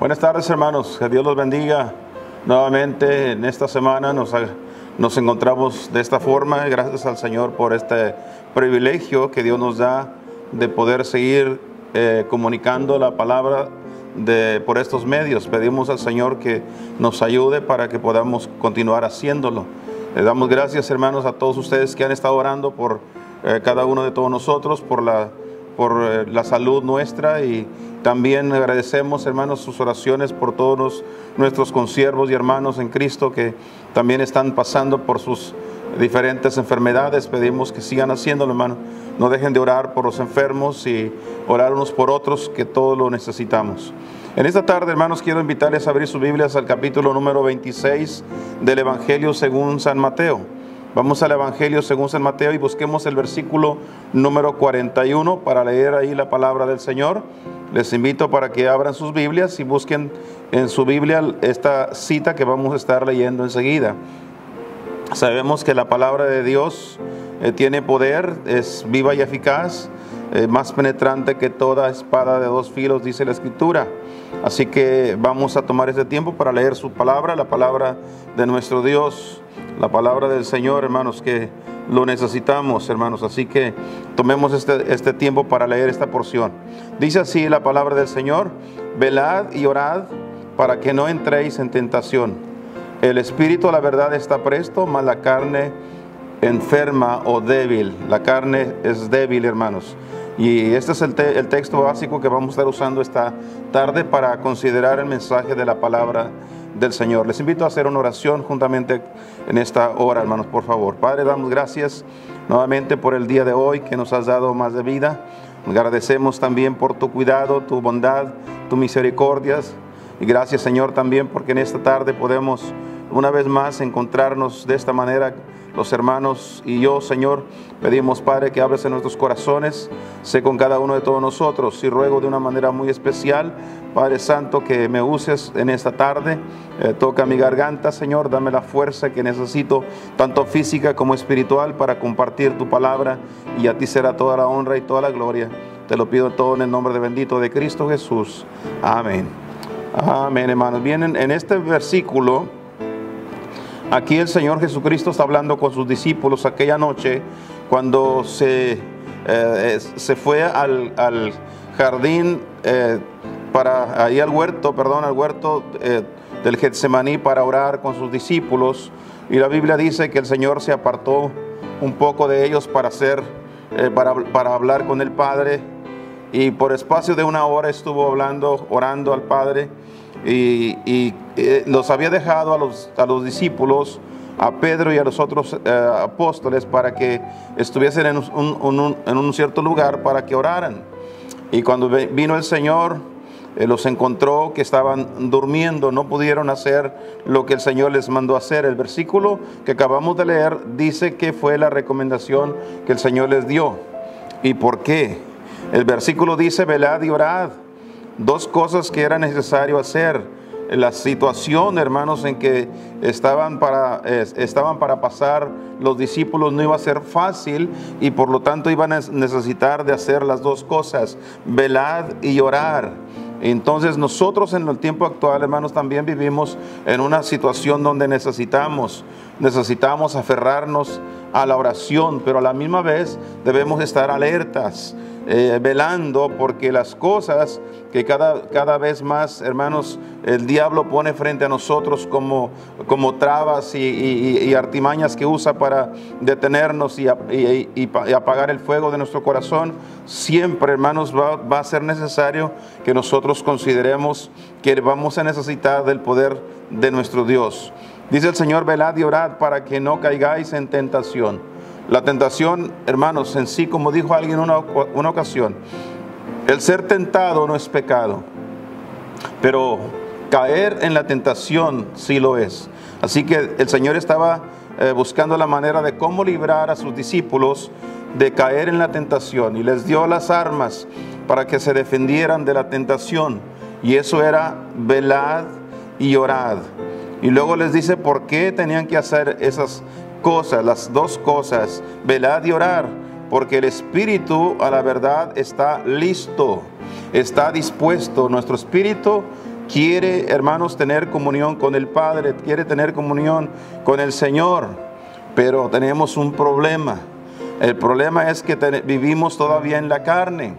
Buenas tardes, hermanos, que Dios los bendiga. Nuevamente en esta semana nos encontramos de esta forma. Gracias al Señor por este privilegio que Dios nos da de poder seguir comunicando la palabra por estos medios. Pedimos al Señor que nos ayude para que podamos continuar haciéndolo. Le damos gracias, hermanos, a todos ustedes que han estado orando por cada uno de todos nosotros, por la salud nuestra, y también agradecemos, hermanos, sus oraciones por todos nuestros consiervos y hermanos en Cristo que también están pasando por sus diferentes enfermedades. Pedimos que sigan haciéndolo, hermano. No dejen de orar por los enfermos y orar unos por otros, que todos lo necesitamos. En esta tarde, hermanos, quiero invitarles a abrir sus Biblias al capítulo número 26 del Evangelio según San Mateo. Vamos al Evangelio según San Mateo y busquemos el versículo número 41 para leer ahí la palabra del Señor. Les invito para que abran sus Biblias y busquen en su Biblia esta cita que vamos a estar leyendo enseguida. Sabemos que la palabra de Dios tiene poder, es viva y eficaz, más penetrante que toda espada de dos filos, dice la Escritura. Así que vamos a tomar este tiempo para leer su palabra, la palabra de nuestro Dios, la palabra del Señor, hermanos, que lo necesitamos, hermanos. Así que tomemos este tiempo para leer esta porción. Dice así la palabra del Señor: velad y orad para que no entréis en tentación. El espíritu a la verdad está presto, mas la carne enferma o débil. La carne es débil, hermanos. Y este es el texto básico que vamos a estar usando esta tarde para considerar el mensaje de la palabra del Señor. Les invito a hacer una oración juntamente en esta hora, hermanos, por favor. Padre, damos gracias nuevamente por el día de hoy que nos has dado más de vida. Agradecemos también por tu cuidado, tu bondad, tu misericordias. Y gracias, Señor, también porque en esta tarde podemos una vez más encontrarnos de esta manera, los hermanos y yo, Señor. Pedimos, Padre, que hables en nuestros corazones, sé con cada uno de todos nosotros, y ruego de una manera muy especial, Padre Santo, que me uses en esta tarde. Toca mi garganta, Señor, dame la fuerza que necesito, tanto física como espiritual, para compartir tu palabra, y a ti será toda la honra y toda la gloria. Te lo pido todo en el nombre de bendito de Cristo Jesús. Amén. Amén, hermanos. Bien, en este versículo, aquí el Señor Jesucristo está hablando con sus discípulos aquella noche cuando se fue al jardín, al huerto del Getsemaní, para orar con sus discípulos. Y la Biblia dice que el Señor se apartó un poco de ellos para hablar con el Padre, y por espacio de una hora estuvo orando al Padre. Y los había dejado a los discípulos, a Pedro y a los otros apóstoles, para que estuviesen en un cierto lugar para que oraran. Y cuando vino el Señor, los encontró que estaban durmiendo, no pudieron hacer lo que el Señor les mandó hacer. El versículo que acabamos de leer dice que fue la recomendación que el Señor les dio. ¿Y por qué? El versículo dice: velad y orad. Dos cosas que era necesario hacer. La situación, hermanos, en que estaban para pasar los discípulos no iba a ser fácil, y por lo tanto iban a necesitar de hacer las dos cosas: velad y orar. Entonces nosotros en el tiempo actual, hermanos, también vivimos en una situación donde necesitamos aferrarnos a la oración, pero a la misma vez debemos estar alertas, velando, porque las cosas que cada vez más, hermanos, el diablo pone frente a nosotros como trabas y artimañas que usa para detenernos y apagar el fuego de nuestro corazón, siempre, hermanos, va a ser necesario que nosotros consideremos que vamos a necesitar del poder de nuestro Dios. Dice el Señor: velad y orad para que no caigáis en tentación. La tentación, hermanos, en sí, como dijo alguien en una ocasión, el ser tentado no es pecado, pero caer en la tentación sí lo es. Así que el Señor estaba buscando la manera de cómo librar a sus discípulos de caer en la tentación, y les dio las armas para que se defendieran de la tentación, y eso era velad y orad. Y luego les dice por qué tenían que hacer esas cosas, las dos cosas: velad y orar, porque el espíritu a la verdad está listo, está dispuesto. Nuestro espíritu quiere, hermanos, tener comunión con el Padre, quiere tener comunión con el Señor, pero tenemos un problema. El problema es que vivimos todavía en la carne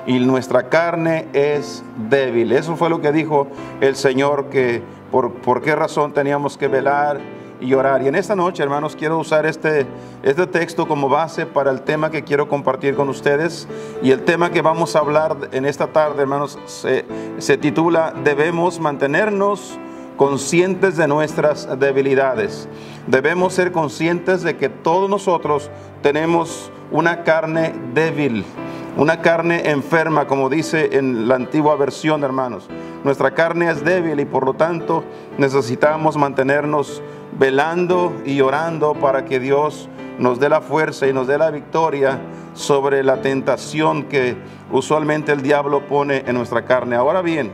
y nuestra carne es débil. Eso fue lo que dijo el Señor, que por qué razón teníamos que velar y orar. Y en esta noche, hermanos, quiero usar este texto como base para el tema que quiero compartir con ustedes. Y el tema que vamos a hablar en esta tarde, hermanos, se titula: debemos mantenernos conscientes de nuestras debilidades. Debemos ser conscientes de que todos nosotros tenemos una carne débil, una carne enferma, como dice en la antigua versión, hermanos. Nuestra carne es débil y por lo tanto necesitamos mantenernos velando y orando para que Dios nos dé la fuerza y nos dé la victoria sobre la tentación que usualmente el diablo pone en nuestra carne. Ahora bien,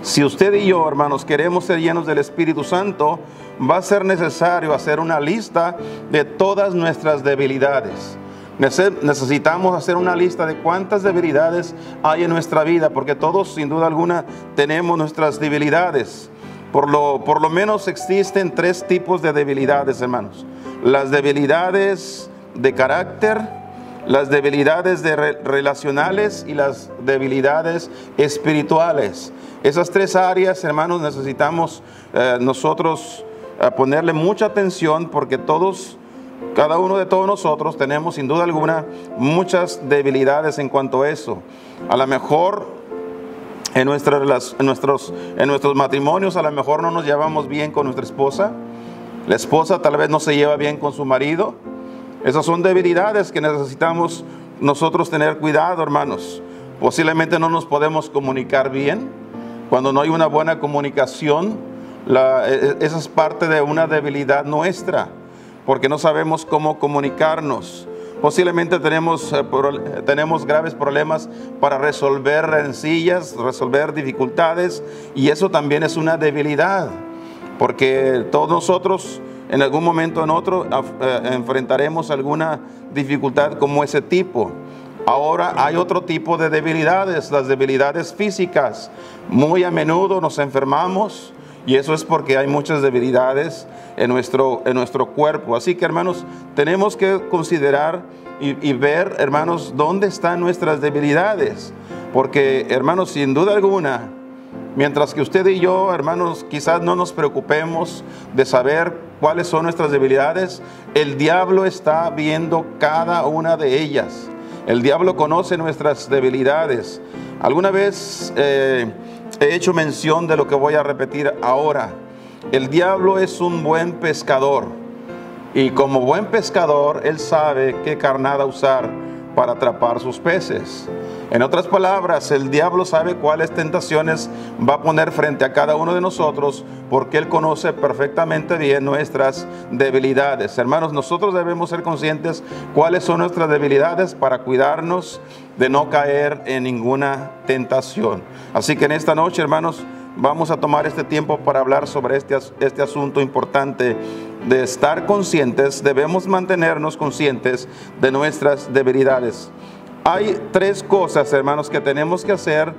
si usted y yo, hermanos, queremos ser llenos del Espíritu Santo, va a ser necesario hacer una lista de todas nuestras debilidades. Necesitamos hacer una lista de cuántas debilidades hay en nuestra vida, porque todos, sin duda alguna, tenemos nuestras debilidades. Por lo menos existen 3 tipos de debilidades, hermanos: las debilidades de carácter, las debilidades relacionales y las debilidades espirituales. Esas 3 áreas, hermanos, necesitamos nosotros ponerle mucha atención, porque cada uno de todos nosotros tenemos, sin duda alguna, muchas debilidades en cuanto a eso. A lo mejor en nuestros matrimonios, a lo mejor no nos llevamos bien con nuestra esposa. La esposa tal vez no se lleva bien con su marido. Esas son debilidades que necesitamos nosotros tener cuidado, hermanos. Posiblemente no nos podemos comunicar bien. Cuando no hay una buena comunicación, esa es parte de una debilidad nuestra, porque no sabemos cómo comunicarnos. Posiblemente tenemos graves problemas para resolver rencillas, resolver dificultades, y eso también es una debilidad, porque todos nosotros en algún momento o en otro enfrentaremos alguna dificultad como ese tipo. Ahora hay otro tipo de debilidades, las debilidades físicas. Muy a menudo nos enfermamos, y eso es porque hay muchas debilidades en nuestro cuerpo. Así que, hermanos, tenemos que considerar y ver, hermanos, dónde están nuestras debilidades. Porque, hermanos, sin duda alguna, mientras que usted y yo, hermanos, quizás no nos preocupemos de saber cuáles son nuestras debilidades, el diablo está viendo cada una de ellas. El diablo conoce nuestras debilidades. Alguna vez he hecho mención de lo que voy a repetir ahora. El diablo es un buen pescador, y como buen pescador, él sabe qué carnada usar para atrapar sus peces. En otras palabras, el diablo sabe cuáles tentaciones va a poner frente a cada uno de nosotros, porque él conoce perfectamente bien nuestras debilidades. Hermanos, nosotros debemos ser conscientes cuáles son nuestras debilidades para cuidarnos de no caer en ninguna tentación. Así que en esta noche, hermanos, vamos a tomar este tiempo para hablar sobre este asunto importante de estar conscientes. Debemos mantenernos conscientes de nuestras debilidades. Hay 3 cosas, hermanos, que tenemos que hacer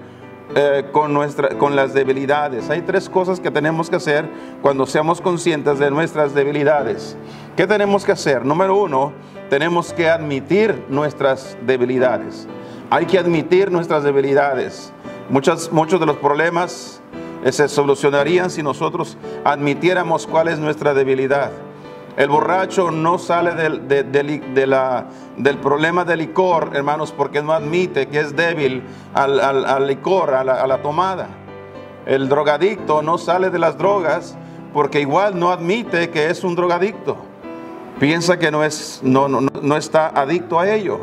con las debilidades. Hay 3 cosas que tenemos que hacer cuando seamos conscientes de nuestras debilidades. ¿Qué tenemos que hacer? Número 1, tenemos que admitir nuestras debilidades. Hay que admitir nuestras debilidades. Muchos de los problemas se solucionarían si nosotros admitiéramos cuál es nuestra debilidad. El borracho no sale del problema del licor, hermanos, porque no admite que es débil al licor, a la tomada. El drogadicto no sale de las drogas porque igual no admite que es un drogadicto. Piensa que no está adicto a ello.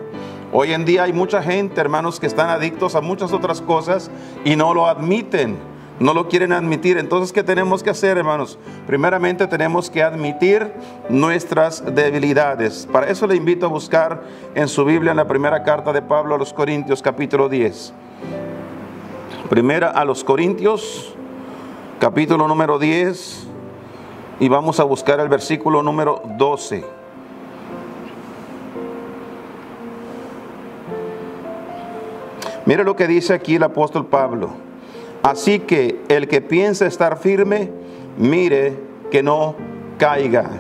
Hoy en día hay mucha gente, hermanos, que están adictos a muchas otras cosas y no lo admiten. No lo quieren admitir. Entonces, ¿qué tenemos que hacer, hermanos? Primeramente tenemos que admitir nuestras debilidades. Para eso le invito a buscar en su Biblia en la primera carta de Pablo a los Corintios, capítulo 10. Primera a los Corintios, capítulo número 10, y vamos a buscar el versículo número 12. Mire lo que dice aquí el apóstol Pablo. Así que el que piensa estar firme, mire que no caiga.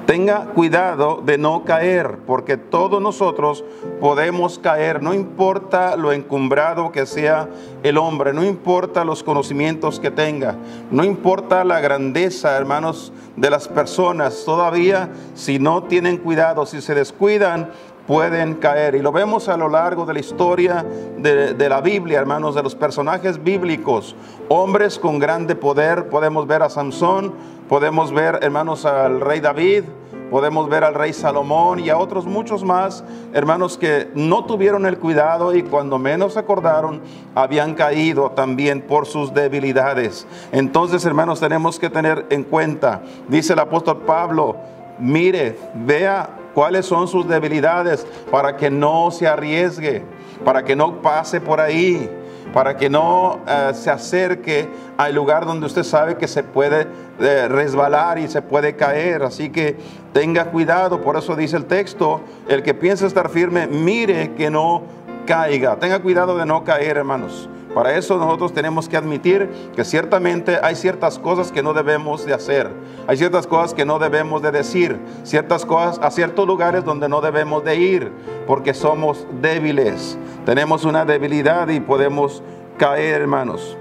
Tenga cuidado de no caer, porque todos nosotros podemos caer, no importa lo encumbrado que sea el hombre, no importa los conocimientos que tenga, no importa la grandeza, hermanos, de las personas. Todavía, si no tienen cuidado, si se descuidan, pueden caer. Y lo vemos a lo largo de la historia de la Biblia, hermanos, de los personajes bíblicos, hombres con grande poder. Podemos ver a Sansón, podemos ver, hermanos, al rey David, podemos ver al rey Salomón y a otros muchos más, hermanos, que no tuvieron el cuidado y cuando menos se acordaron, habían caído también por sus debilidades. Entonces, hermanos, tenemos que tener en cuenta, dice el apóstol Pablo, mire, vea cuáles son sus debilidades para que no se arriesgue, para que no pase por ahí, para que no se acerque al lugar donde usted sabe que se puede resbalar y se puede caer. Así que tenga cuidado. Por eso dice el texto, el que piensa estar firme, mire que no caiga. Tenga cuidado de no caer, hermanos. Para eso nosotros tenemos que admitir que ciertamente hay ciertas cosas que no debemos de hacer. Hay ciertas cosas que no debemos de decir. Ciertas cosas a ciertos lugares donde no debemos de ir. Porque somos débiles. Tenemos una debilidad y podemos caer, hermanos.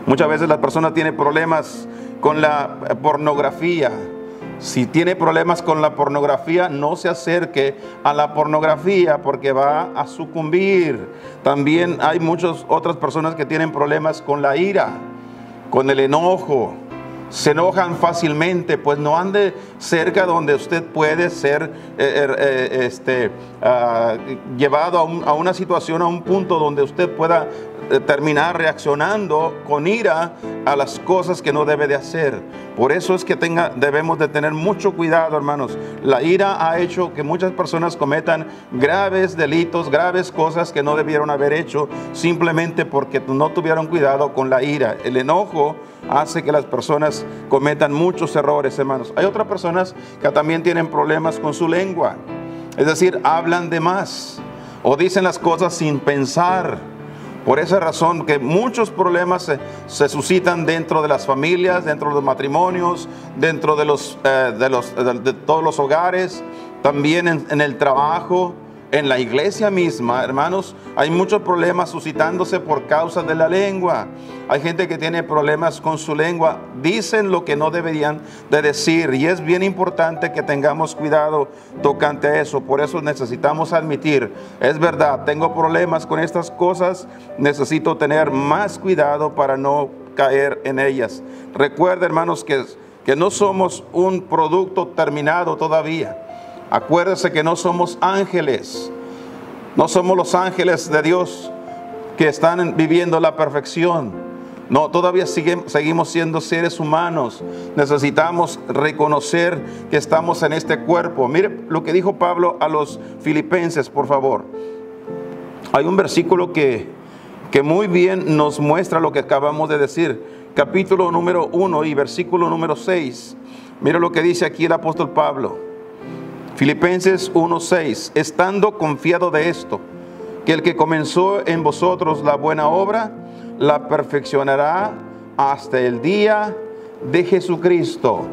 Muchas veces la persona tiene problemas con la pornografía. Si tiene problemas con la pornografía, no se acerque a la pornografía porque va a sucumbir. También hay muchas otras personas que tienen problemas con la ira, con el enojo. Se enojan fácilmente, pues no ande cerca donde usted puede ser llevado a una situación, a un punto donde usted pueda terminar reaccionando con ira a las cosas que no debe de hacer. Por eso es que debemos de tener mucho cuidado, hermanos. La ira ha hecho que muchas personas cometan graves delitos, graves cosas que no debieron haber hecho, simplemente porque no tuvieron cuidado con la ira. El enojo hace que las personas cometan muchos errores, hermanos. Hay otras personas que también tienen problemas con su lengua. Es decir, hablan de más o dicen las cosas sin pensar. Por esa razón que muchos problemas se suscitan dentro de las familias, dentro de los matrimonios, dentro de todos los hogares, también en el trabajo, en la iglesia misma, hermanos. Hay muchos problemas suscitándose por causa de la lengua. Hay gente que tiene problemas con su lengua, dicen lo que no deberían de decir, y es bien importante que tengamos cuidado tocante a eso. Por eso necesitamos admitir, es verdad, tengo problemas con estas cosas, necesito tener más cuidado para no caer en ellas. Recuerda, hermanos, que no somos un producto terminado todavía. Acuérdese que no somos ángeles, no somos los ángeles de Dios que están viviendo la perfección. No, todavía seguimos siendo seres humanos. Necesitamos reconocer que estamos en este cuerpo. Mire lo que dijo Pablo a los filipenses, por favor. Hay un versículo que muy bien nos muestra lo que acabamos de decir. Capítulo número 1 y versículo número 6. Mire lo que dice aquí el apóstol Pablo. Filipenses 1:6, estando confiado de esto, que el que comenzó en vosotros la buena obra, la perfeccionará hasta el día de Jesucristo.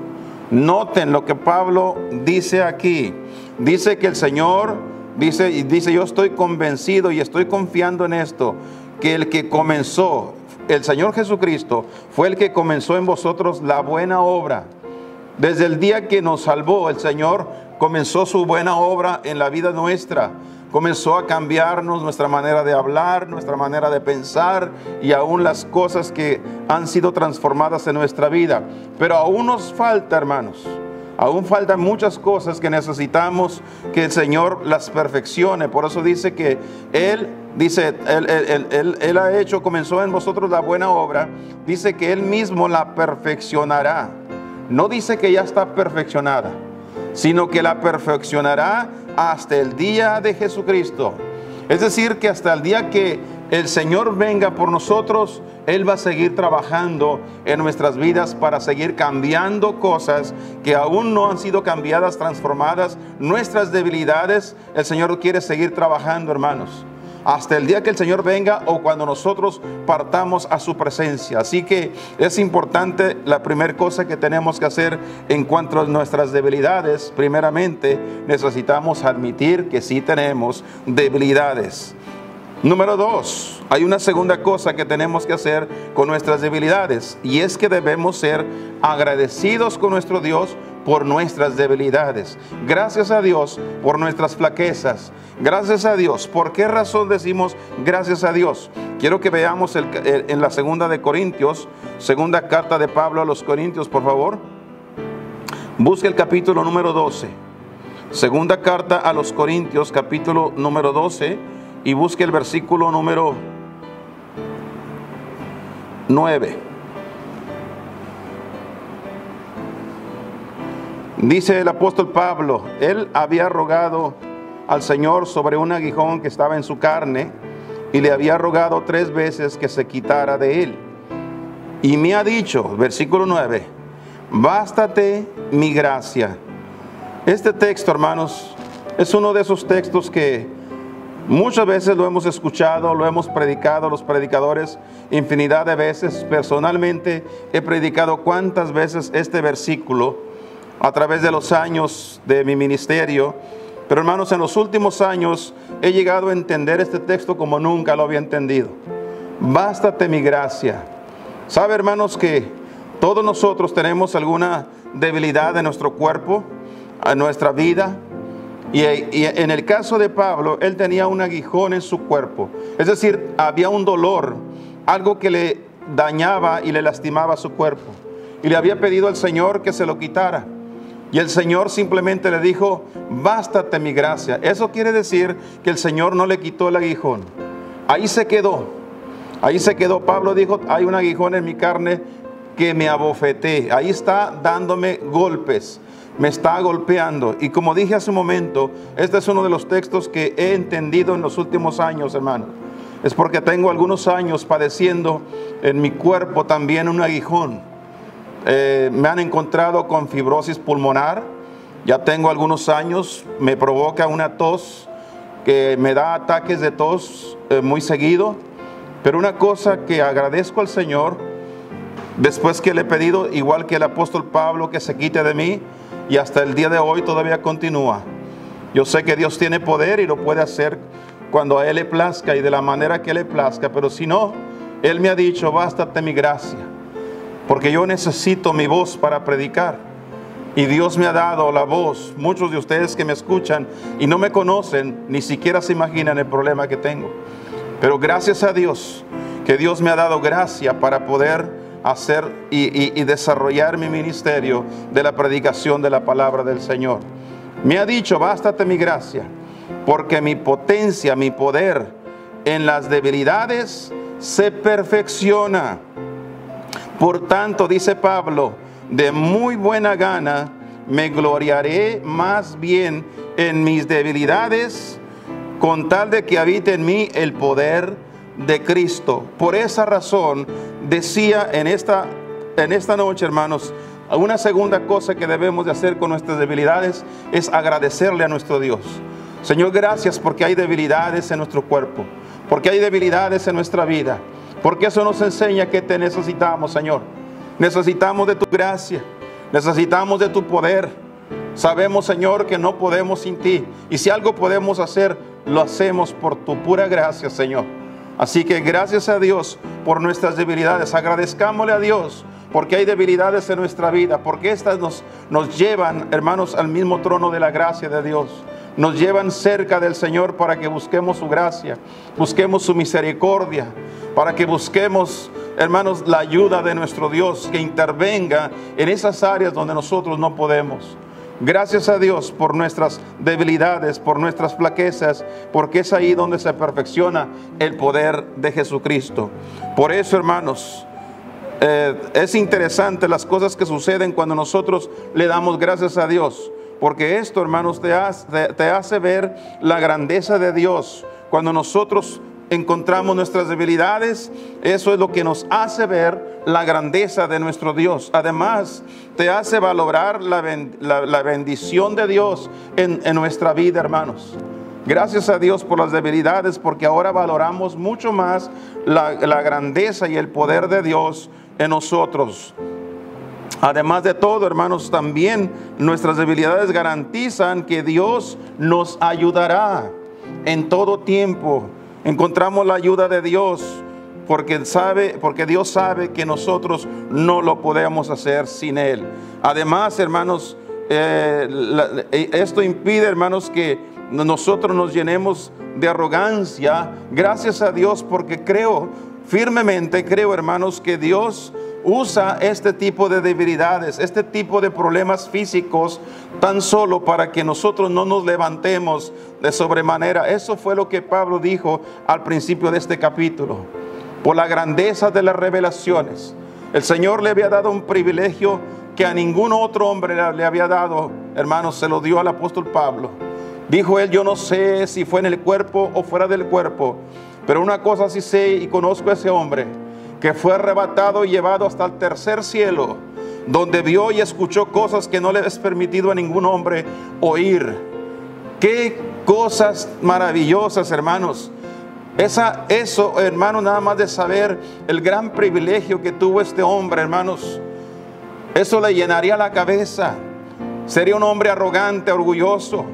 Noten lo que Pablo dice aquí. Dice que el Señor, dice yo estoy convencido y estoy confiando en esto, que el que comenzó, el Señor Jesucristo, fue el que comenzó en vosotros la buena obra. Desde el día que nos salvó, el Señor comenzó su buena obra en la vida nuestra. Comenzó a cambiarnos nuestra manera de hablar, nuestra manera de pensar y aún las cosas que han sido transformadas en nuestra vida. Pero aún nos falta, hermanos. Aún faltan muchas cosas que necesitamos que el Señor las perfeccione. Por eso dice que Él ha hecho, comenzó en vosotros la buena obra. Dice que Él mismo la perfeccionará. No dice que ya está perfeccionada, sino que la perfeccionará hasta el día de Jesucristo. Es decir, que hasta el día que el Señor venga por nosotros, Él va a seguir trabajando en nuestras vidas para seguir cambiando cosas que aún no han sido cambiadas, transformadas. Nuestras debilidades, el Señor quiere seguir trabajando, hermanos. hasta el día que el Señor venga o cuando nosotros partamos a su presencia. Así que es importante, la primera cosa que tenemos que hacer en cuanto a nuestras debilidades, primeramente necesitamos admitir que sí tenemos debilidades. Número 2, hay una segunda cosa que tenemos que hacer con nuestras debilidades, y es que debemos ser agradecidos con nuestro Dios por nuestras debilidades. Gracias a Dios por nuestras flaquezas. Gracias a Dios. ¿Por qué razón decimos gracias a Dios? Quiero que veamos en la segunda de Corintios, segunda carta de Pablo a los Corintios, por favor. Busque el capítulo número 12. Segunda carta a los Corintios, capítulo número 12, y busque el versículo número 9. Dice el apóstol Pablo, él había rogado al Señor sobre un aguijón que estaba en su carne, y le había rogado 3 veces que se quitara de él. Y me ha dicho, versículo 9, bástate mi gracia. Este texto, hermanos, es uno de esos textos que muchas veces lo hemos escuchado, lo hemos predicado los predicadores infinidad de veces. Personalmente he predicado cuántas veces este versículo a través de los años de mi ministerio. Pero hermanos, en los últimos años he llegado a entender este texto como nunca lo había entendido. Bástate mi gracia. ¿Sabe, hermanos, que todos nosotros tenemos alguna debilidad en nuestro cuerpo, en nuestra vida? Y en el caso de Pablo, él tenía un aguijón en su cuerpo. Es decir, había un dolor, algo que le dañaba y le lastimaba su cuerpo. Y le había pedido al Señor que se lo quitara. Y el Señor simplemente le dijo, bástate mi gracia. Eso quiere decir que el Señor no le quitó el aguijón. Ahí se quedó. Ahí se quedó. Pablo dijo, hay un aguijón en mi carne que me abofeté. Ahí está dándome golpes. Me está golpeando. Y como dije hace un momento, este es uno de los textos que he entendido en los últimos años, hermano. Es porque tengo algunos años padeciendo en mi cuerpo también un aguijón. Me han encontrado con fibrosis pulmonar. Ya tengo algunos años. Me provoca una tos que me da ataques de tos muy seguido. Pero una cosa que agradezco al Señor, después que le he pedido, igual que el apóstol Pablo, que se quite de mí, y hasta el día de hoy todavía continúa. Yo sé que Dios tiene poder y lo puede hacer cuando a Él le plazca y de la manera que le plazca. Pero si no, Él me ha dicho, bástate mi gracia. Porque yo necesito mi voz para predicar. Y Dios me ha dado la voz. Muchos de ustedes que me escuchan y no me conocen, ni siquiera se imaginan el problema que tengo. Pero gracias a Dios, que Dios me ha dado gracia para poder hacer y desarrollar mi ministerio de la predicación de la palabra del Señor. Me ha dicho, bástate mi gracia, porque mi potencia, mi poder en las debilidades se perfecciona. Por tanto, dice Pablo, de muy buena gana me gloriaré más bien en mis debilidades, con tal de que habite en mí el poder de Cristo. Por esa razón decía en esta noche, hermanos, una segunda cosa que debemos de hacer con nuestras debilidades es agradecerle a nuestro Dios. Señor, gracias porque hay debilidades en nuestro cuerpo, porque hay debilidades en nuestra vida, porque eso nos enseña que te necesitamos, Señor. Necesitamos de tu gracia, necesitamos de tu poder. Sabemos, Señor, que no podemos sin ti, y si algo podemos hacer, lo hacemos por tu pura gracia, Señor. Así que gracias a Dios por nuestras debilidades. Agradezcámosle a Dios porque hay debilidades en nuestra vida, porque estas nos llevan, hermanos, al mismo trono de la gracia de Dios. Nos llevan cerca del Señor para que busquemos su gracia, busquemos su misericordia, para que busquemos, hermanos, la ayuda de nuestro Dios, que intervenga en esas áreas donde nosotros no podemos. Gracias a Dios por nuestras debilidades, por nuestras flaquezas, porque es ahí donde se perfecciona el poder de Jesucristo. Por eso, hermanos, es interesante las cosas que suceden cuando nosotros le damos gracias a Dios, porque esto, hermanos, te hace ver la grandeza de Dios. Cuando nosotros encontramos nuestras debilidades, eso es lo que nos hace ver la grandeza de nuestro Dios. Además, te hace valorar la bendición de Dios en nuestra vida, hermanos. Gracias a Dios por las debilidades, porque ahora valoramos mucho más la grandeza y el poder de Dios en nosotros. Además de todo, hermanos, también nuestras debilidades garantizan que Dios nos ayudará en todo tiempo. Encontramos la ayuda de Dios porque Dios sabe que nosotros no lo podemos hacer sin Él. Además, hermanos, esto impide, hermanos, que nosotros nos llenemos de arrogancia. Gracias a Dios, porque firmemente creo, hermanos, que Dios usa este tipo de debilidades, este tipo de problemas físicos, tan solo para que nosotros no nos levantemos de sobremanera. Eso fue lo que Pablo dijo al principio de este capítulo. Por la grandeza de las revelaciones, el Señor le había dado un privilegio que a ningún otro hombre le había dado. Hermanos, se lo dio al apóstol Pablo. Dijo él: yo no sé si fue en el cuerpo o fuera del cuerpo, pero una cosa sí sé y conozco a ese hombre, que fue arrebatado y llevado hasta el tercer cielo, donde vio y escuchó cosas que no le es permitido a ningún hombre oír. Qué cosas maravillosas, hermanos. Eso, hermanos, nada más de saber el gran privilegio que tuvo este hombre, hermanos, eso le llenaría la cabeza. Sería un hombre arrogante, orgulloso.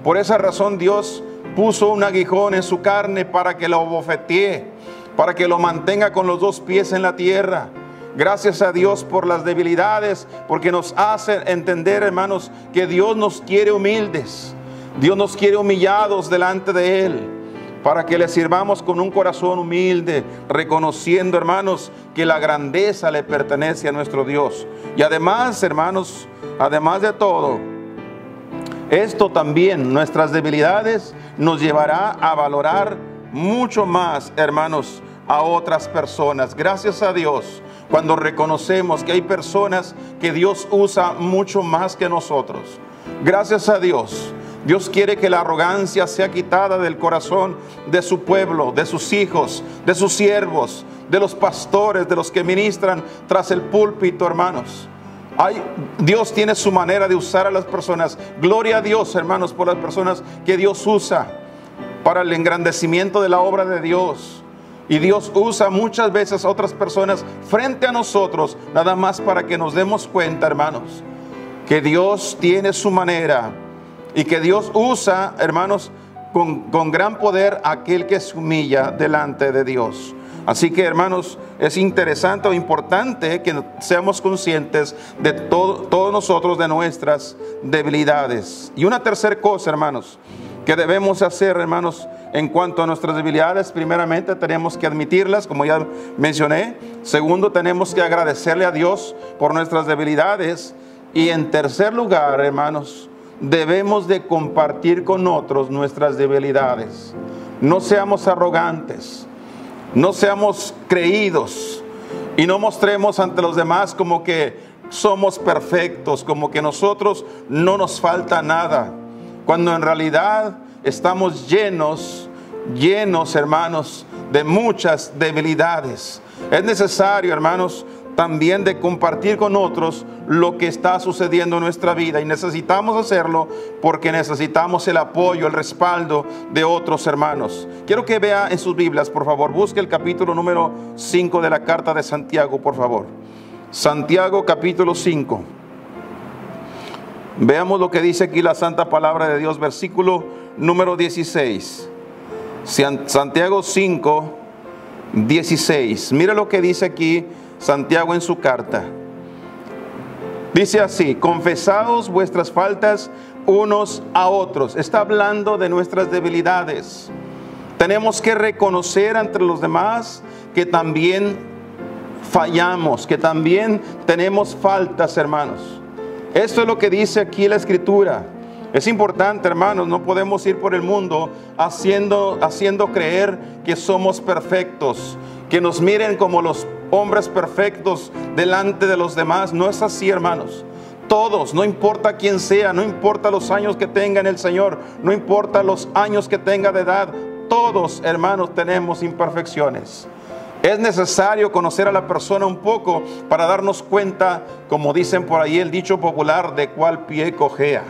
Por esa razón Dios puso un aguijón en su carne para que lo abofetee, para que lo mantenga con los dos pies en la tierra. Gracias a Dios por las debilidades, porque nos hace entender, hermanos, que Dios nos quiere humildes. Dios nos quiere humillados delante de Él, para que le sirvamos con un corazón humilde, reconociendo, hermanos, que la grandeza le pertenece a nuestro Dios. Y además, hermanos, además de todo, esto también, nuestras debilidades, nos llevará a valorar mucho más, hermanos, a otras personas. Gracias a Dios, cuando reconocemos que hay personas que Dios usa mucho más que nosotros. Gracias a Dios. Dios quiere que la arrogancia sea quitada del corazón de su pueblo, de sus hijos, de sus siervos, de los pastores, de los que ministran tras el púlpito, hermanos. Dios tiene su manera de usar a las personas. Gloria a Dios, hermanos, por las personas que Dios usa para el engrandecimiento de la obra de Dios. Y Dios usa muchas veces a otras personas frente a nosotros, nada más para que nos demos cuenta, hermanos, que Dios tiene su manera. Y que Dios usa, hermanos, con gran poder a aquel que se humilla delante de Dios. Así que, hermanos, es interesante o importante que seamos conscientes de todos nosotros, de nuestras debilidades. Y una tercera cosa, hermanos, que debemos hacer, hermanos, en cuanto a nuestras debilidades: primeramente tenemos que admitirlas, como ya mencioné. Segundo, tenemos que agradecerle a Dios por nuestras debilidades. Y en tercer lugar, hermanos, debemos de compartir con otros nuestras debilidades. No seamos arrogantes, no seamos creídos y no mostremos ante los demás como que somos perfectos, como que nosotros no nos falta nada, cuando en realidad estamos llenos, hermanos, de muchas debilidades. Es necesario, hermanos, también de compartir con otros lo que está sucediendo en nuestra vida, y necesitamos hacerlo porque necesitamos el apoyo, el respaldo de otros hermanos. Quiero que vea en sus Biblias, por favor, busque el capítulo número 5 de la carta de Santiago, por favor. Santiago capítulo 5. Veamos lo que dice aquí la santa palabra de Dios, versículo número 16. Santiago 5, 16. Mira lo que dice aquí Santiago en su carta. Dice así: confesaos vuestras faltas unos a otros. Está hablando de nuestras debilidades. Tenemos que reconocer ante los demás que también fallamos, que también tenemos faltas, hermanos. Esto es lo que dice aquí la Escritura. Es importante, hermanos, no podemos ir por el mundo haciendo creer que somos perfectos, que nos miren como los hombres perfectos delante de los demás. No es así, hermanos. Todos, no importa quién sea, no importa los años que tenga en el Señor, no importa los años que tenga de edad, todos, hermanos, tenemos imperfecciones. Es necesario conocer a la persona un poco para darnos cuenta, como dicen por ahí el dicho popular, de cuál pie cojea.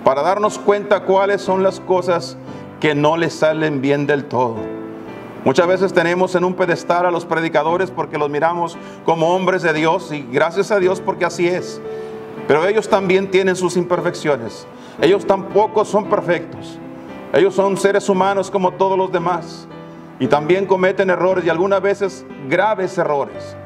Para darnos cuenta cuáles son las cosas que no les salen bien del todo. Muchas veces tenemos en un pedestal a los predicadores porque los miramos como hombres de Dios, y gracias a Dios porque así es. Pero ellos también tienen sus imperfecciones. Ellos tampoco son perfectos. Ellos son seres humanos como todos los demás. Y también cometen errores, y algunas veces graves errores.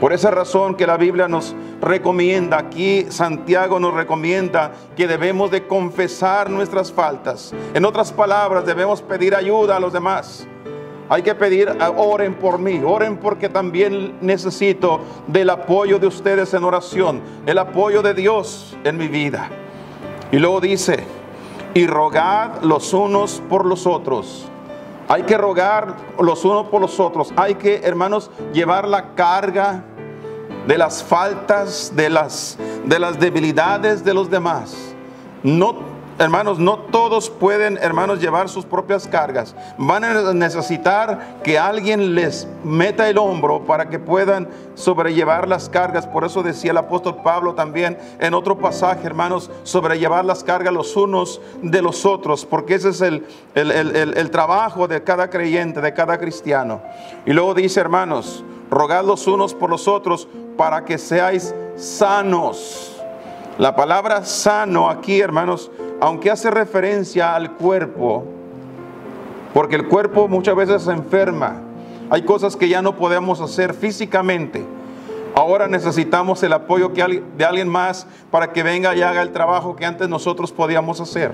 Por esa razón que la Biblia nos recomienda, aquí Santiago nos recomienda que debemos de confesar nuestras faltas. En otras palabras, debemos pedir ayuda a los demás. Hay que pedir, oren por mí, oren porque también necesito del apoyo de ustedes en oración, el apoyo de Dios en mi vida. Y luego dice, y rogad los unos por los otros. Hay que rogar los unos por los otros. Hay que, hermanos, llevar la carga de las faltas, de las debilidades de los demás. No, hermanos, no todos pueden, hermanos, llevar sus propias cargas. Van a necesitar que alguien les meta el hombro para que puedan sobrellevar las cargas. Por eso decía el apóstol Pablo también en otro pasaje, hermanos, sobrellevar las cargas los unos de los otros, porque ese es el trabajo de cada creyente, de cada cristiano. Y luego dice, hermanos, rogad los unos por los otros para que seáis sanos. La palabra sano aquí, hermanos, aunque hace referencia al cuerpo, porque el cuerpo muchas veces se enferma, hay cosas que ya no podemos hacer físicamente. Ahora necesitamos el apoyo de alguien más para que venga y haga el trabajo que antes nosotros podíamos hacer.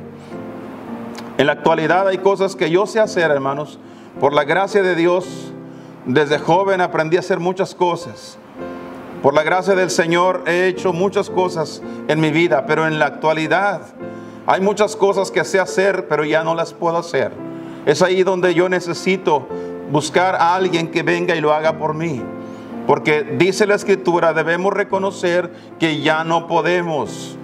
En la actualidad hay cosas que yo sé hacer, hermanos. Por la gracia de Dios, desde joven aprendí a hacer muchas cosas. Por la gracia del Señor he hecho muchas cosas en mi vida, pero en la actualidad hay muchas cosas que sé hacer, pero ya no las puedo hacer. Es ahí donde yo necesito buscar a alguien que venga y lo haga por mí. Porque dice la Escritura, debemos reconocer que ya no podemos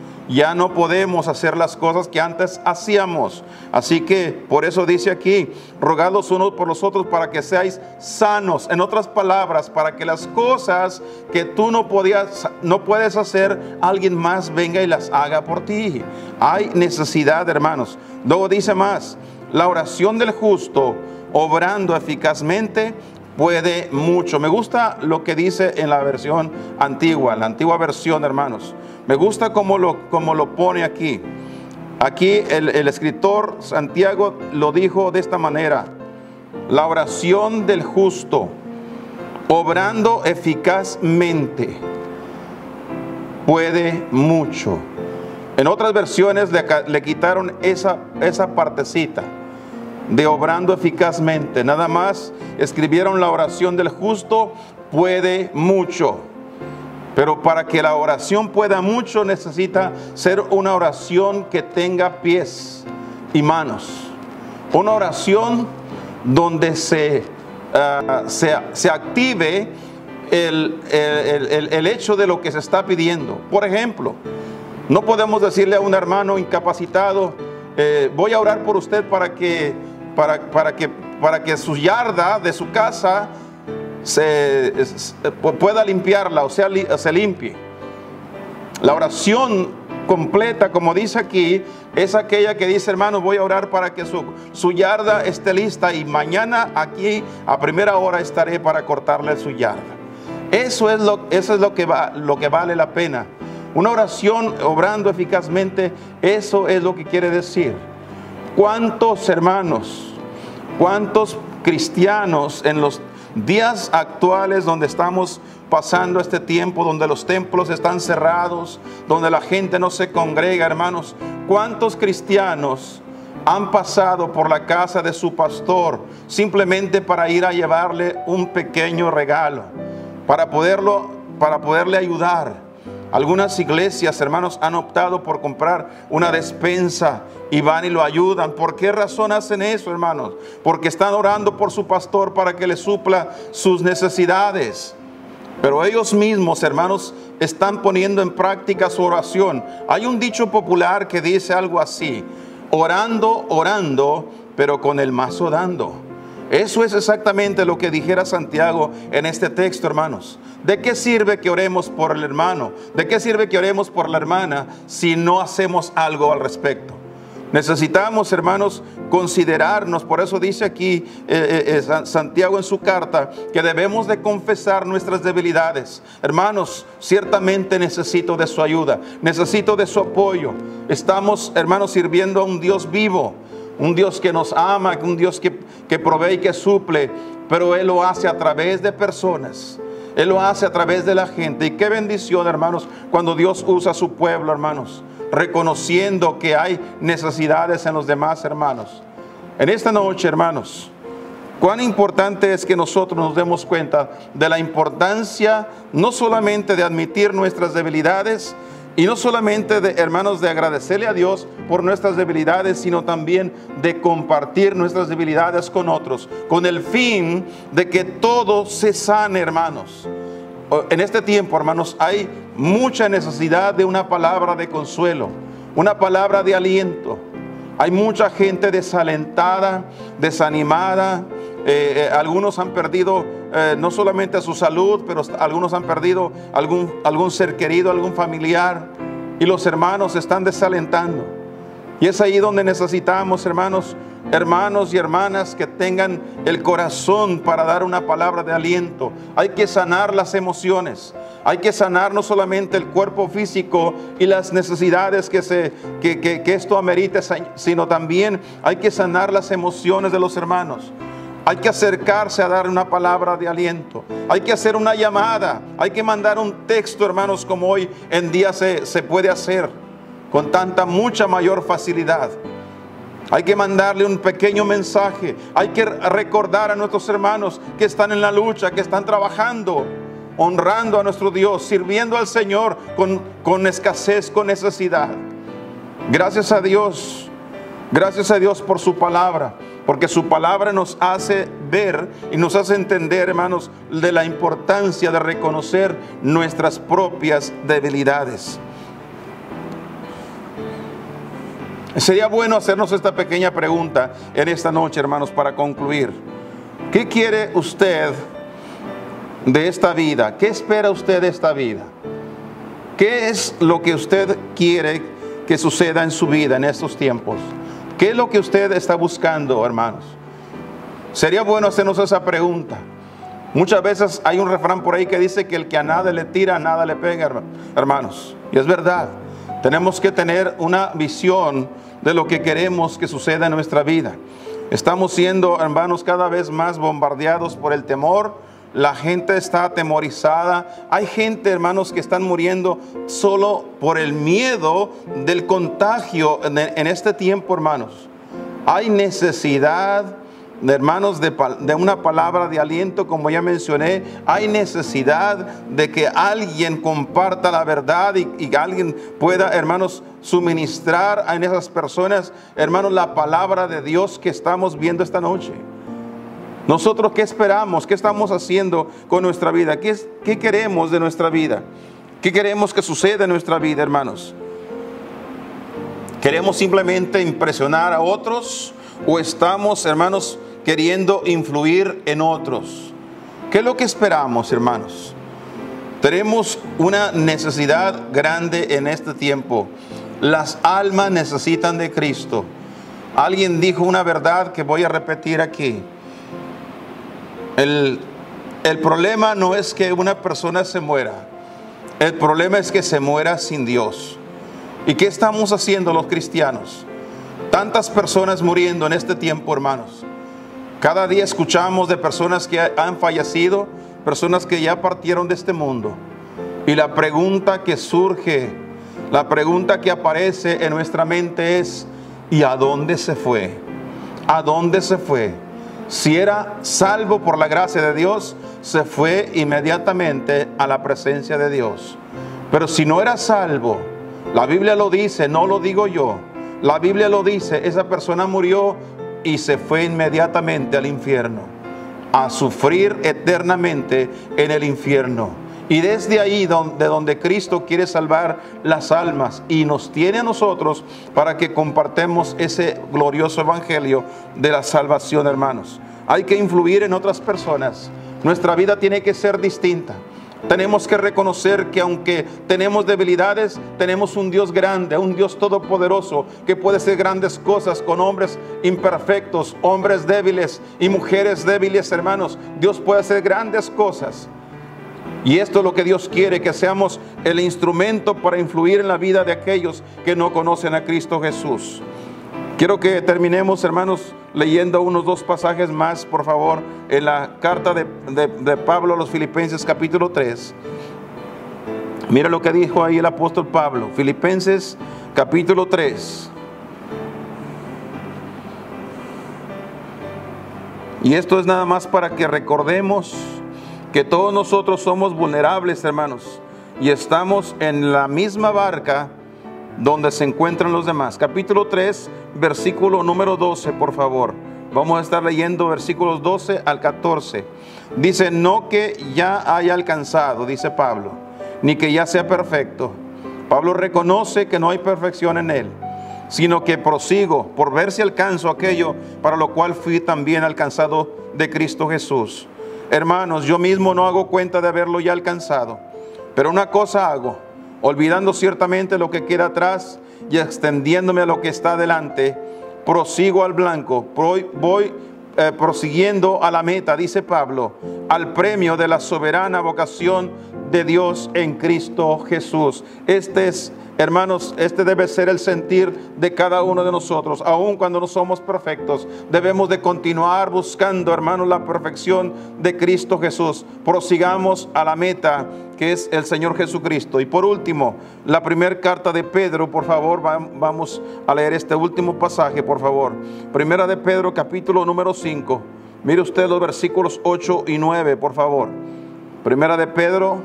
hacer las cosas que antes hacíamos. Así que por eso dice aquí, rogad los unos por los otros para que seáis sanos. En otras palabras, para que las cosas que tú no puedes hacer, alguien más venga y las haga por ti. Hay necesidad, hermanos. Luego dice más, la oración del justo, obrando eficazmente, puede mucho. Me gusta lo que dice en la versión antigua, la antigua versión, hermanos. Me gusta cómo lo pone aquí. Aquí el escritor Santiago lo dijo de esta manera: la oración del justo, obrando eficazmente, puede mucho. En otras versiones le quitaron esa partecita de obrando eficazmente. Nada más escribieron la oración del justo puede mucho. Pero para que la oración pueda mucho, necesita ser una oración que tenga pies y manos. Una oración donde se active el hecho de lo que se está pidiendo. Por ejemplo, no podemos decirle a un hermano incapacitado, voy a orar por usted para que su yarda de su casa pueda limpiarla, o sea, se limpie. La oración completa, como dice aquí, es aquella que dice, hermano, voy a orar para que su yarda esté lista, y mañana aquí a primera hora estaré para cortarle su yarda. Eso es lo que vale la pena. Una oración obrando eficazmente, eso es lo que quiere decir. ¿Cuántos hermanos, cuántos cristianos en los días actuales donde estamos pasando este tiempo, donde los templos están cerrados, donde la gente no se congrega, hermanos, cuántos cristianos han pasado por la casa de su pastor simplemente para ir a llevarle un pequeño regalo, para poderle ayudar? Algunas iglesias, hermanos, han optado por comprar una despensa y van y lo ayudan. ¿Por qué razón hacen eso, hermanos? Porque están orando por su pastor para que le supla sus necesidades. Pero ellos mismos, hermanos, están poniendo en práctica su oración. Hay un dicho popular que dice algo así: orando, pero con el mazo dando. Eso es exactamente lo que dijera Santiago en este texto, hermanos. ¿De qué sirve que oremos por el hermano? ¿De qué sirve que oremos por la hermana si no hacemos algo al respecto? Necesitamos, hermanos, considerarnos. Por eso dice aquí Santiago en su carta que debemos de confesar nuestras debilidades. Hermanos, ciertamente necesito de su ayuda, necesito de su apoyo. Estamos, hermanos, sirviendo a un Dios vivo, un Dios que nos ama, un Dios que provee y que suple, pero Él lo hace a través de personas. Él lo hace a través de la gente. Y qué bendición, hermanos, cuando Dios usa a su pueblo, hermanos, reconociendo que hay necesidades en los demás hermanos. En esta noche, hermanos, cuán importante es que nosotros nos demos cuenta de la importancia no solamente de admitir nuestras debilidades y no solamente, hermanos, de agradecerle a Dios por nuestras debilidades, sino también de compartir nuestras debilidades con otros, con el fin de que todo se sane, hermanos. En este tiempo, hermanos, hay mucha necesidad de una palabra de consuelo, una palabra de aliento. Hay mucha gente desalentada, desanimada. Algunos han perdido no solamente su salud, pero algunos han perdido algún ser querido, algún familiar. Y los hermanos se están desalentando. Y es ahí donde necesitamos, hermanos y hermanas que tengan el corazón para dar una palabra de aliento. Hay que sanar las emociones. Hay que sanar no solamente el cuerpo físico y las necesidades que esto amerita, sino también hay que sanar las emociones de los hermanos. Hay que acercarse a dar una palabra de aliento. Hay que hacer una llamada. Hay que mandar un texto, hermanos, como hoy en día se puede hacer con mucha mayor facilidad. Hay que mandarle un pequeño mensaje. Hay que recordar a nuestros hermanos que están en la lucha, que están trabajando, honrando a nuestro Dios, sirviendo al Señor con escasez, con necesidad. Gracias a Dios por su palabra, porque su palabra nos hace ver y nos hace entender, hermanos, de la importancia de reconocer nuestras propias debilidades. Sería bueno hacernos esta pequeña pregunta en esta noche, hermanos, para concluir. ¿Qué quiere usted de esta vida? ¿Qué espera usted de esta vida? ¿Qué es lo que usted quiere que suceda en su vida en estos tiempos? ¿Qué es lo que usted está buscando, hermanos? Sería bueno hacernos esa pregunta. Muchas veces hay un refrán por ahí que dice que el que a nada le tira, a nada le pega, hermanos. Y es verdad. Tenemos que tener una visión de lo que queremos que suceda en nuestra vida. Estamos siendo, hermanos, cada vez más bombardeados por el temor. La gente está atemorizada. Hay gente, hermanos, que están muriendo solo por el miedo del contagio en este tiempo, hermanos. Hay necesidad, hermanos, de una palabra de aliento, como ya mencioné. Hay necesidad de que alguien comparta la verdad y alguien pueda, hermanos, suministrar a esas personas, hermanos, la palabra de Dios que estamos viendo esta noche. Nosotros, ¿qué esperamos? ¿Qué estamos haciendo con nuestra vida? ¿Qué queremos de nuestra vida? ¿Qué queremos que suceda en nuestra vida, hermanos? ¿Queremos simplemente impresionar a otros? ¿O estamos, hermanos, queriendo influir en otros? ¿Qué es lo que esperamos, hermanos? Tenemos una necesidad grande en este tiempo. Las almas necesitan de Cristo. Alguien dijo una verdad que voy a repetir aquí. El problema no es que una persona se muera. El problema es que se muera sin Dios. ¿Y qué estamos haciendo los cristianos? Tantas personas muriendo en este tiempo, hermanos. Cada día escuchamos de personas que han fallecido, personas que ya partieron de este mundo. Y la pregunta que surge, la pregunta que aparece en nuestra mente es: ¿y a dónde se fue? ¿A dónde se fue? Si era salvo por la gracia de Dios, se fue inmediatamente a la presencia de Dios. Pero si no era salvo, la Biblia lo dice, no lo digo yo. La Biblia lo dice, esa persona murió y se fue inmediatamente al infierno, a sufrir eternamente en el infierno. Y desde ahí de donde Cristo quiere salvar las almas y nos tiene a nosotros para que compartamos ese glorioso evangelio de la salvación, hermanos. Hay que influir en otras personas. Nuestra vida tiene que ser distinta. Tenemos que reconocer que aunque tenemos debilidades, tenemos un Dios grande, un Dios todopoderoso que puede hacer grandes cosas con hombres imperfectos, hombres débiles y mujeres débiles, hermanos. Dios puede hacer grandes cosas. Y esto es lo que Dios quiere, que seamos el instrumento para influir en la vida de aquellos que no conocen a Cristo Jesús. Quiero que terminemos, hermanos, leyendo unos 2 pasajes más, por favor, en la carta de Pablo a los Filipenses, capítulo 3. Mira lo que dijo ahí el apóstol Pablo. Filipenses, capítulo 3. Y esto es nada más para que recordemos que todos nosotros somos vulnerables, hermanos, y estamos en la misma barca donde se encuentran los demás. Capítulo 3, versículo número 12, por favor. Vamos a estar leyendo versículos 12 al 14. Dice: no que ya haya alcanzado, dice Pablo, ni que ya sea perfecto. Pablo reconoce que no hay perfección en él, sino que prosigo por ver si alcanzo aquello para lo cual fui también alcanzado de Cristo Jesús. Hermanos, yo mismo no hago cuenta de haberlo ya alcanzado, pero una cosa hago, olvidando ciertamente lo que queda atrás y extendiéndome a lo que está delante, prosigo al blanco, voy prosiguiendo a la meta, dice Pablo, al premio de la soberana vocación de Dios en Cristo Jesús. Hermanos, este debe ser el sentir de cada uno de nosotros. Aun cuando no somos perfectos, debemos de continuar buscando, hermanos, la perfección de Cristo Jesús. Prosigamos a la meta, que es el Señor Jesucristo. Y por último, la primera carta de Pedro, por favor, vamos a leer este último pasaje, por favor. Primera de Pedro, capítulo número 5. Mire usted los versículos 8 y 9, por favor. Primera de Pedro,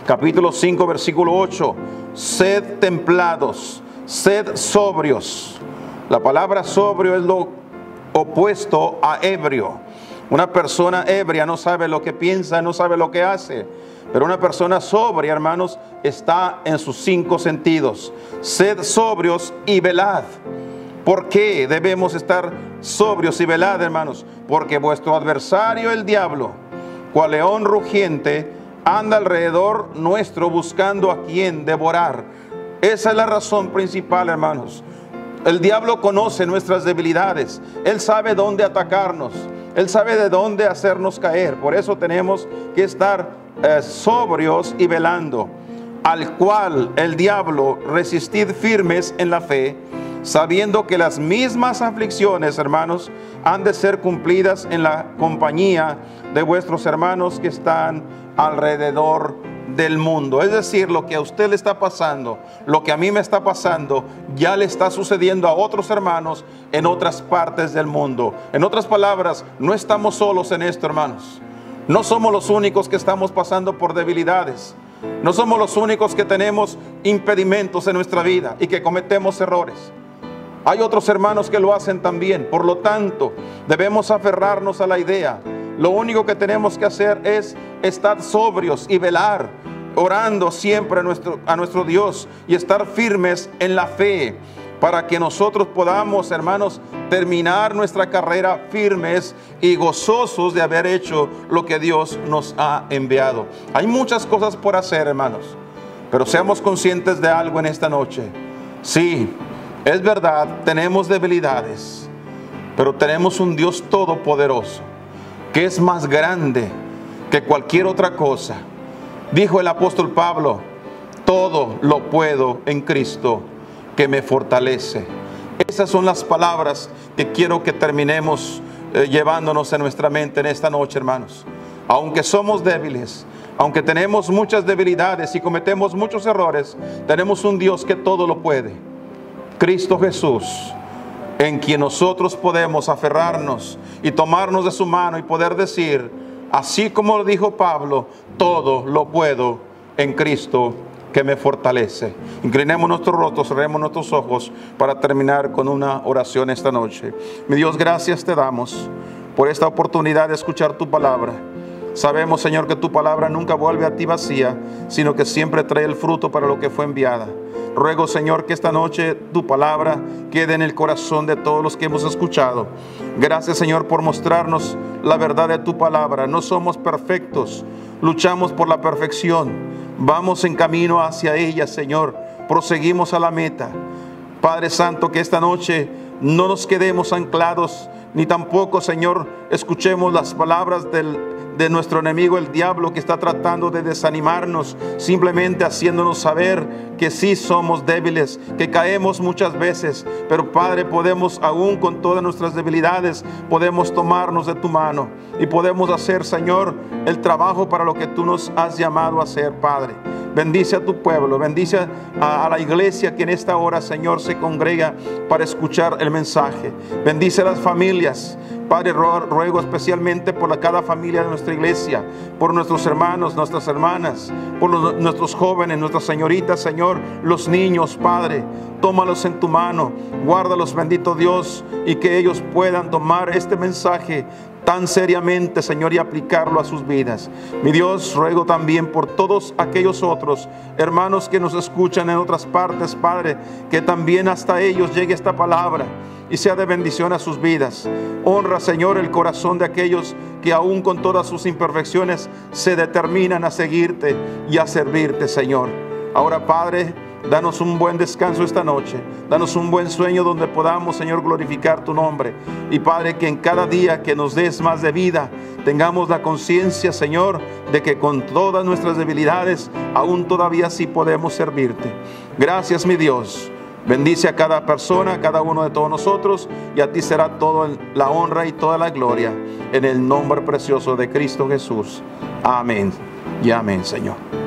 capítulo 5, versículo 8. Sed templados, sed sobrios. La palabra sobrio es lo opuesto a ebrio. Una persona ebria no sabe lo que piensa, no sabe lo que hace. Pero una persona sobria, hermanos, está en sus 5 sentidos. Sed sobrios y velad. ¿Por qué debemos estar sobrios y velad, hermanos? Porque vuestro adversario, el diablo, cual león rugiente, anda alrededor nuestro buscando a quien devorar. Esa es la razón principal, hermanos. El diablo conoce nuestras debilidades. Él sabe dónde atacarnos. Él sabe de dónde hacernos caer. Por eso tenemos que estar sobrios y velando. Al cual el diablo resistid firmes en la fe, sabiendo que las mismas aflicciones, hermanos, han de ser cumplidas en la compañía de vuestros hermanos que están alrededor del mundo. Es decir, lo que a usted le está pasando, lo que a mí me está pasando, ya le está sucediendo a otros hermanos en otras partes del mundo. En otras palabras, no estamos solos en esto, hermanos. No somos los únicos que estamos pasando por debilidades. No somos los únicos que tenemos impedimentos en nuestra vida y que cometemos errores. Hay otros hermanos que lo hacen también. Por lo tanto, debemos aferrarnos a la idea. Lo único que tenemos que hacer es estar sobrios y velar, orando siempre a nuestro Dios y estar firmes en la fe, para que nosotros podamos, hermanos, terminar nuestra carrera firmes y gozosos de haber hecho lo que Dios nos ha enviado. Hay muchas cosas por hacer, hermanos, pero seamos conscientes de algo en esta noche. Sí, es verdad, tenemos debilidades, pero tenemos un Dios todopoderoso, que es más grande que cualquier otra cosa. Dijo el apóstol Pablo: todo lo puedo en Cristo que me fortalece. Esas son las palabras que quiero que terminemos llevándonos en nuestra mente en esta noche, hermanos. Aunque somos débiles, aunque tenemos muchas debilidades y cometemos muchos errores, tenemos un Dios que todo lo puede. Cristo Jesús, en quien nosotros podemos aferrarnos y tomarnos de su mano y poder decir, así como lo dijo Pablo: todo lo puedo en Cristo que me fortalece. Inclinemos nuestros rostros, cerremos nuestros ojos para terminar con una oración esta noche. Mi Dios, gracias te damos por esta oportunidad de escuchar tu palabra. Sabemos, Señor, que tu palabra nunca vuelve a ti vacía, sino que siempre trae el fruto para lo que fue enviada. Ruego, Señor, que esta noche tu palabra quede en el corazón de todos los que hemos escuchado. Gracias, Señor, por mostrarnos la verdad de tu palabra. No somos perfectos. luchamos por la perfección. Vamos en camino hacia ella, Señor. Proseguimos a la meta. Padre Santo, que esta noche no nos quedemos anclados, ni tampoco, Señor, escuchemos las palabras de nuestro enemigo, el diablo, que está tratando de desanimarnos, simplemente haciéndonos saber que sí somos débiles, que caemos muchas veces, pero Padre, podemos, aún con todas nuestras debilidades, podemos tomarnos de tu mano y podemos hacer, Señor, el trabajo para lo que tú nos has llamado a hacer, Padre. Bendice a tu pueblo, bendice a la iglesia que en esta hora, Señor, se congrega para escuchar el mensaje. Bendice a las familias. Padre, ruego especialmente por cada familia de nuestra iglesia, por nuestros hermanos, nuestras hermanas, por nuestros jóvenes, nuestras señoritas, Señor, los niños, Padre. Tómalos en tu mano, guárdalos, bendito Dios, y que ellos puedan tomar este mensaje tan seriamente, Señor, y aplicarlo a sus vidas. Mi Dios, ruego también por todos aquellos otros hermanos que nos escuchan en otras partes, Padre, que también hasta ellos llegue esta palabra y sea de bendición a sus vidas. Honra, Señor, el corazón de aquellos que aún con todas sus imperfecciones se determinan a seguirte y a servirte, Señor. Ahora, Padre, danos un buen descanso esta noche. Danos un buen sueño donde podamos, Señor, glorificar tu nombre. Y Padre, que en cada día que nos des más de vida, tengamos la conciencia, Señor, de que con todas nuestras debilidades, aún todavía sí podemos servirte. Gracias, mi Dios. Bendice a cada persona, a cada uno de todos nosotros, y a ti será toda la honra y toda la gloria. En el nombre precioso de Cristo Jesús. Amén y amén, Señor.